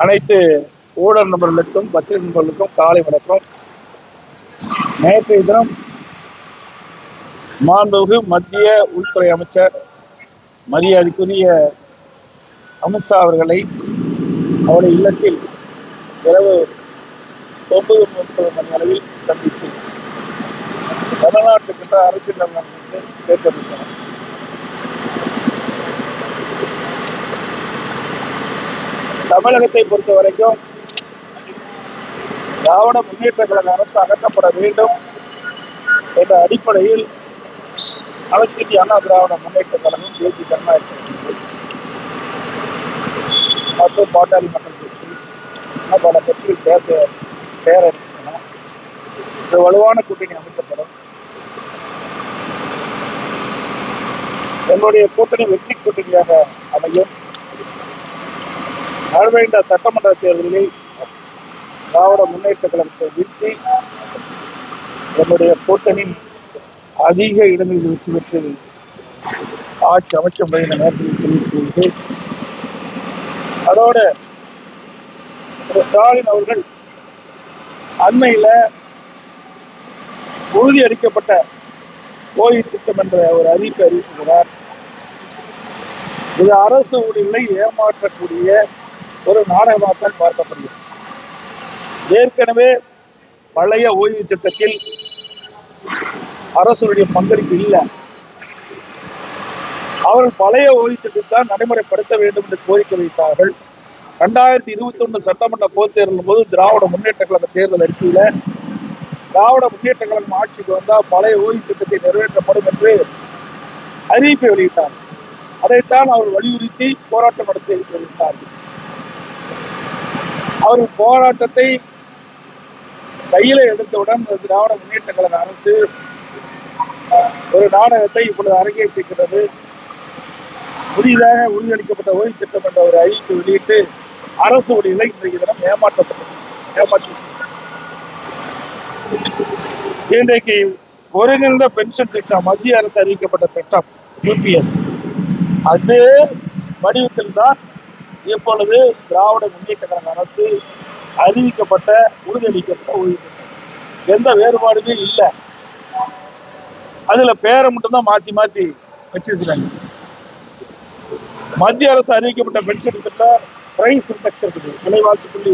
அனைத்து ஊடக நண்பர்களுக்கும் பத்திரிகை நண்பர்களுக்கும் காலை வணக்கம். நேற்றைய தினம் மாண்புமிகு மத்திய உள்துறை அமைச்சர் மரியாதைக்குரிய அமித்ஷா அவர்களை அவருடைய இல்லத்தில் இரவு 9:30 மணி அளவில் சந்தித்து தமிழ்நாட்டுக்கின்ற அரசியல் நலன்களுக்கு கேட்கப்பட்டனர். தமிழகத்தை பொறுத்த வரைக்கும் திராவிட முன்னேற்ற கழக அரசு அகற்றப்பட வேண்டும் என்ற அடிப்படையில் அனைத்து அண்ணா திராவிட முன்னேற்ற கழகம், தேசிய ஜனநாயக கட்சி மற்றும் பாட்டாளி மக்கள் கட்சி பல கட்சிகள் பேச சேர இருக்கின்றன. ஒரு வலுவான கூட்டணி அமைக்கப்படும். எங்களுடைய கூட்டணி வெற்றி கூட்டணியாக அமையும். வரவேண்ட சட்டமன்ற தேர்தலில் திராவிட முன்னேற்ற கழகத்தை வீழ்த்தி என்னுடைய கூட்டணி அதிக இடங்களில் வெற்றி பெற்று ஆட்சி அமைக்க முடியும் நேரத்தில் தெரிவித்துள்ளது. அதோடு ஸ்டாலின் அவர்கள் அண்மையில உறுதியளிக்கப்பட்ட ஓய்வு திட்டம் என்ற ஒரு அறிவிப்பை அறிவிச்சுகிறார். இது அரசு ஊழியர்களை ஏமாற்றக்கூடிய ஒரு நாடகமாகத்தான் பார்க்கப்படுகிறது. ஏற்கனவே பழைய ஓய்வு திட்டத்தில் அரசுடைய பங்களிப்பு இல்லை. அவர்கள் பழைய ஓய்வு திட்டத்தை நடைமுறைப்படுத்த வேண்டும் என்று கோரிக்கை வைத்தார்கள். 2021 சட்டமன்ற பொதுத் தேர்தலின் போது திராவிட முன்னேற்ற கழக தேர்தல் அறிக்கையில திராவிட முன்னேற்ற கழகம் ஆட்சிக்கு வந்தால் பழைய ஓய்வு திட்டத்தை நிறைவேற்றப்படும் என்று அறிவிப்பை வெளியிட்டார். அதைத்தான் அவர் வலியுறுத்தி போராட்டம் நடத்தி வெளியிட்டார்கள். அவர்கள் போராட்டத்தை கையில எடுத்தவுடன் திராவிட முன்னேற்ற கழக அரசு ஒரு நாடகத்தை இப்பொழுது அரங்கேற்றிருக்கிறது. புதிதாக உறுதியளிக்கப்பட்ட ஓய்வு திட்டம் என்ற ஒரு அறிவிப்பை வெளியிட்டு அரசு ஊழியர்களை இன்றைக்கு தினம் ஏமாற்றி இன்றைக்கு ஒருங்கிணைந்த பென்ஷன் திட்டம், மத்திய அரசு அறிவிக்கப்பட்ட திட்டம் UPS, அது வடிவத்தில் தான் இப்பொழுது திராவிட முன்னேற்ற கழக அரசு அறிவிக்கப்பட்ட உறுதியளிக்கப்பட்ட ஓய்வு திட்டம். எந்த வேறுபாடுமே இல்லை. அதுல பேரை மட்டும்தான் மாத்தி வச்சிருக்கிறாங்க. மத்திய அரசு அறிவிக்கப்பட்ட பென்ஷன் திட்டம் பிரைஸ் இண்டெக்ஸ் இருக்குது, விலைவாசி புள்ளி